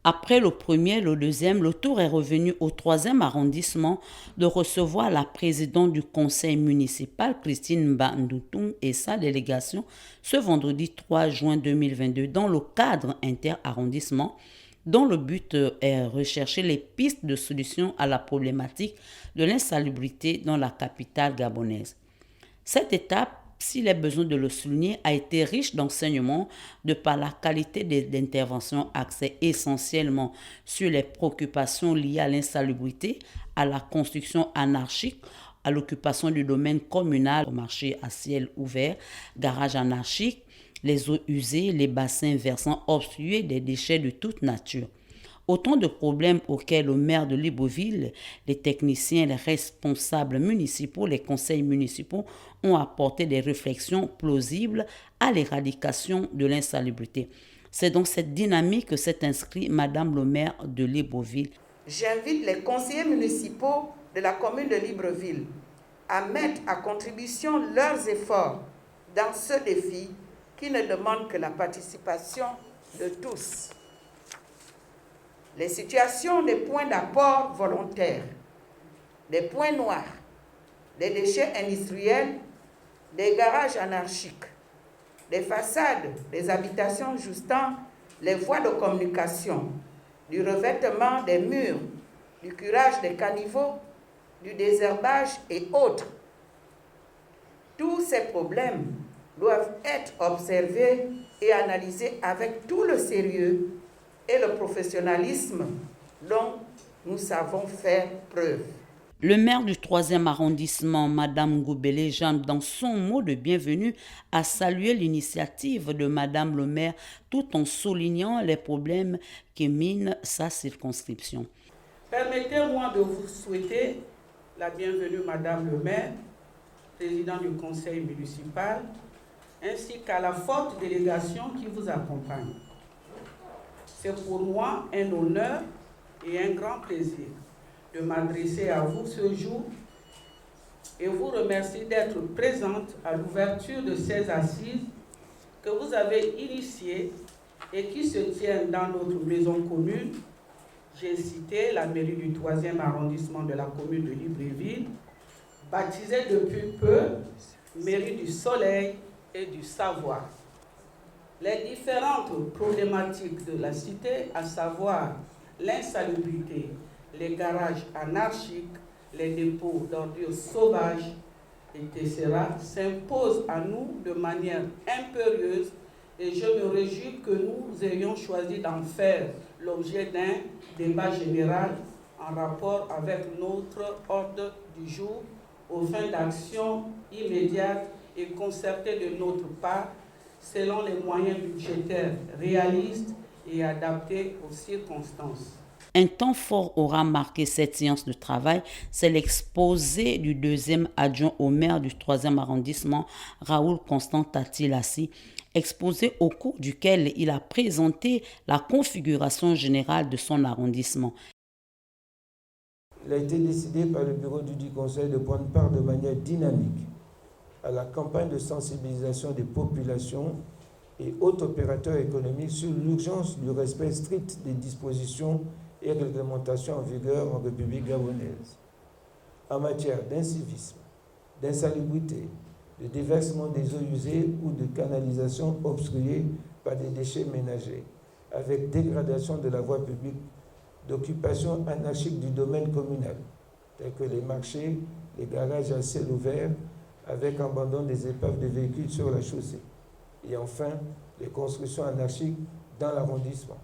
Après le premier, le deuxième, le tour est revenu au troisième arrondissement de recevoir la présidente du conseil municipal, Christine Mbandoutoum, et sa délégation ce vendredi 3 juin 2022 dans le cadre inter-arrondissement dont le but est rechercher les pistes de solution à la problématique de l'insalubrité dans la capitale gabonaise. Cette étape, s'il est besoin de le souligner, a été riche d'enseignements de par la qualité des interventions axées essentiellement sur les préoccupations liées à l'insalubrité, à la construction anarchique, à l'occupation du domaine communal au marché à ciel ouvert, garage anarchique, les eaux usées, les bassins versants obstrués des déchets de toute nature. Autant de problèmes auxquels le maire de Libreville, les techniciens, les responsables municipaux, les conseils municipaux ont apporté des réflexions plausibles à l'éradication de l'insalubrité. C'est dans cette dynamique que s'est inscrit Madame le maire de Libreville. J'invite les conseillers municipaux de la commune de Libreville à mettre à contribution leurs efforts dans ce défi qui ne demande que la participation de tous. Les situations des points d'apport volontaires, des points noirs, des déchets industriels, des garages anarchiques, des façades des habitations justant les voies de communication, du revêtement des murs, du curage des caniveaux, du désherbage et autres. Tous ces problèmes doivent être observés et analysés avec tout le sérieux et le professionnalisme dont nous savons faire preuve. Le maire du 3e arrondissement, Madame Goubélé Jeanne, dans son mot de bienvenue, a salué l'initiative de Madame le maire tout en soulignant les problèmes qui minent sa circonscription. Permettez-moi de vous souhaiter la bienvenue, Madame le maire, président du conseil municipal, ainsi qu'à la forte délégation qui vous accompagne. C'est pour moi un honneur et un grand plaisir de m'adresser à vous ce jour et vous remercier d'être présente à l'ouverture de ces assises que vous avez initiées et qui se tiennent dans notre maison commune. J'ai cité la mairie du 3e arrondissement de la commune de Libreville, baptisée depuis peu mairie du Soleil et du Savoir. Les différentes problématiques de la cité, à savoir l'insalubrité, les garages anarchiques, les dépôts d'ordures sauvages, etc., s'imposent à nous de manière impérieuse et je me réjouis que nous ayons choisi d'en faire l'objet d'un débat général en rapport avec notre ordre du jour aux fins d'action immédiate et concertée de notre part selon les moyens budgétaires réalistes et adaptés aux circonstances. Un temps fort aura marqué cette séance de travail, c'est l'exposé du 2e adjoint au maire du 3e arrondissement, Raoul Constant Tatilassi, exposé au cours duquel il a présenté la configuration générale de son arrondissement. Il a été décidé par le bureau du conseil de prendre part de manière dynamique à la campagne de sensibilisation des populations et autres opérateurs économiques sur l'urgence du respect strict des dispositions et réglementations en vigueur en République gabonaise en matière d'incivisme, d'insalubrité, de déversement des eaux usées ou de canalisation obstruée par des déchets ménagers, avec dégradation de la voie publique, d'occupation anarchique du domaine communal, tels que les marchés, les garages à ciel ouvert, avec abandon des épaves de véhicules sur la chaussée. Et enfin, les constructions anarchiques dans l'arrondissement.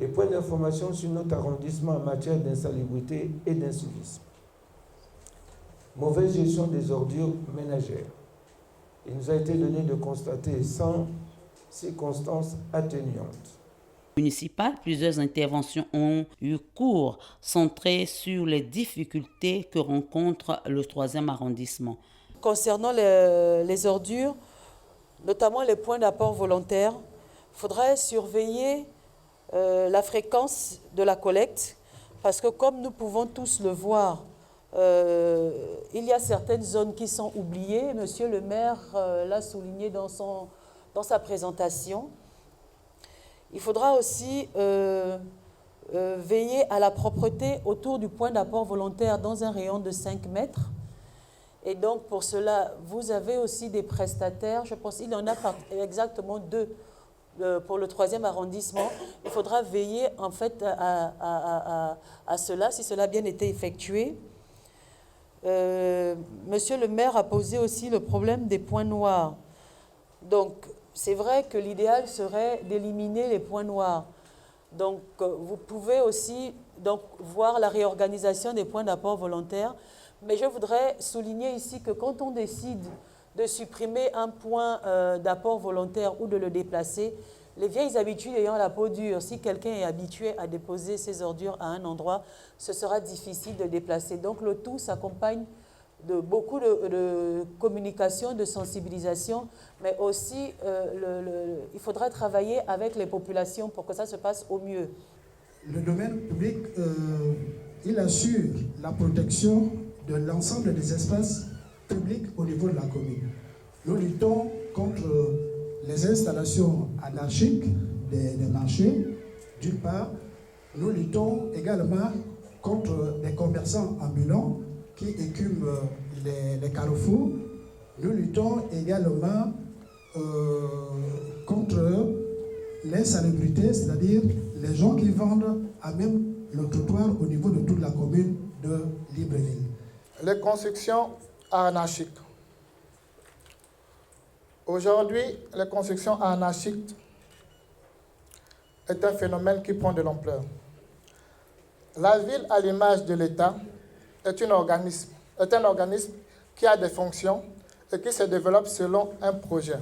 Les points d'information sur notre arrondissement en matière d'insalubrité et d'incivisme. Mauvaise gestion des ordures ménagères. Il nous a été donné de constater sans circonstances atténuantes. Municipal, plusieurs interventions ont eu cours centrées sur les difficultés que rencontre le 3e arrondissement. Concernant les ordures, notamment les points d'apport volontaires, il faudrait surveiller la fréquence de la collecte parce que comme nous pouvons tous le voir, il y a certaines zones qui sont oubliées. Monsieur le maire l'a souligné dans sa présentation. Il faudra aussi veiller à la propreté autour du point d'apport volontaire dans un rayon de 5 mètres. Et donc, pour cela, vous avez aussi des prestataires. Je pense qu'il y en a exactement 2 pour le 3e arrondissement. Il faudra veiller, en fait, à cela, si cela a bien été effectué. Monsieur le maire a posé aussi le problème des points noirs. Donc, c'est vrai que l'idéal serait d'éliminer les points noirs. Donc, vous pouvez aussi voir la réorganisation des points d'apport volontaires. Mais je voudrais souligner ici que quand on décide de supprimer un point d'apport volontaire ou de le déplacer, les vieilles habitudes ayant la peau dure, si quelqu'un est habitué à déposer ses ordures à un endroit, ce sera difficile de déplacer. Donc, le tout s'accompagne de beaucoup de communication, de sensibilisation, mais aussi il faudra travailler avec les populations pour que ça se passe au mieux. Le domaine public, il assure la protection de l'ensemble des espaces publics au niveau de la commune. Nous luttons contre les installations anarchiques des marchés, d'une part. Nous luttons également contre des commerçants ambulants qui écument les carrefours. Nous luttons également contre l'insalubrité, c'est-à-dire les gens qui vendent à même le trottoir au niveau de toute la commune de Libreville. Les constructions anarchiques. Aujourd'hui, les constructions anarchiques est un phénomène qui prend de l'ampleur. La ville, à l'image de l'État, est un organisme qui a des fonctions et qui se développe selon un projet.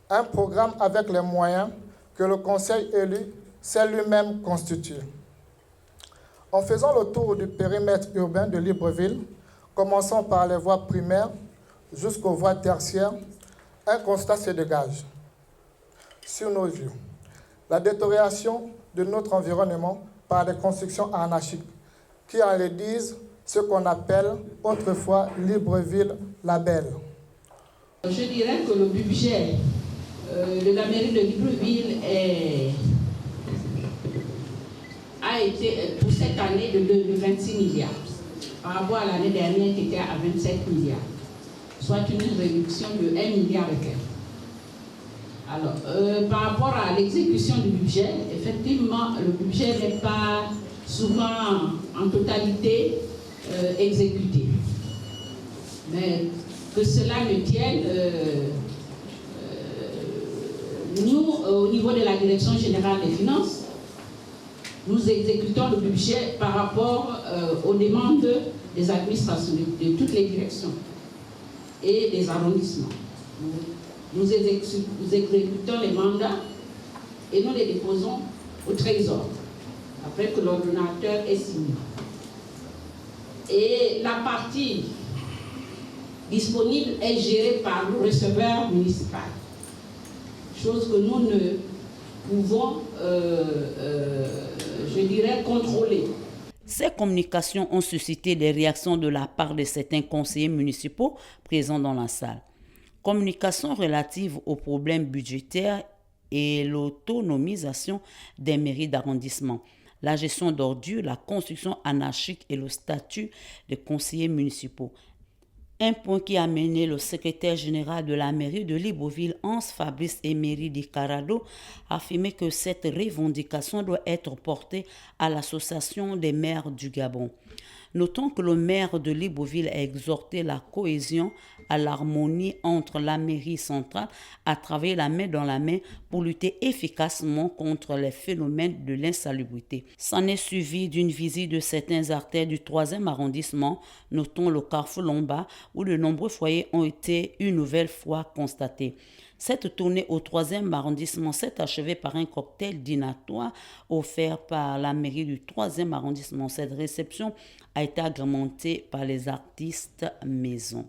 Un programme avec les moyens que le conseil élu s'est lui-même constitué. En faisant le tour du périmètre urbain de Libreville, commençant par les voies primaires jusqu'aux voies tertiaires, un constat se dégage. Sur nos yeux, la détérioration de notre environnement par des constructions anarchiques qui en les disent ce qu'on appelle autrefois Libreville la Belle. Je dirais que le budget de la mairie de Libreville a été pour cette année de 26 milliards par rapport à l'année dernière qui était à 27 milliards, soit une réduction de 1 milliard et quelques. Alors, par rapport à l'exécution du budget, effectivement, le budget n'est pas souvent en totalité exécuté. Mais que cela ne tienne, nous, au niveau de la Direction générale des finances, nous exécutons le budget par rapport aux demandes des administrations, de toutes les directions et des arrondissements. Nous exécutons les mandats et nous les déposons au Trésor, après que l'ordonnateur est signé. Et la partie disponible est gérée par le receveur municipal, chose que nous ne pouvons, je dirais, contrôler. Ces communications ont suscité des réactions de la part de certains conseillers municipaux présents dans la salle. Communications relatives aux problèmes budgétaires et l'autonomisation des mairies d'arrondissement, la gestion d'ordures, la construction anarchique et le statut des conseillers municipaux. Un point qui a mené le secrétaire général de la mairie de Libreville, Hans Fabrice Emery Di Carado, à affirmer que cette revendication doit être portée à l'association des maires du Gabon. Notons que le maire de Libreville a exhorté la cohésion à l'harmonie entre la mairie centrale à travailler la main dans la main pour lutter efficacement contre les phénomènes de l'insalubrité. S'en est suivi d'une visite de certains artères du 3e arrondissement, notons le Carrefour Lomba, où de nombreux foyers ont été une nouvelle fois constatés. Cette tournée au 3e arrondissement s'est achevée par un cocktail dînatoire offert par la mairie du 3e arrondissement. Cette réception a été agrémentée par les artistes maison.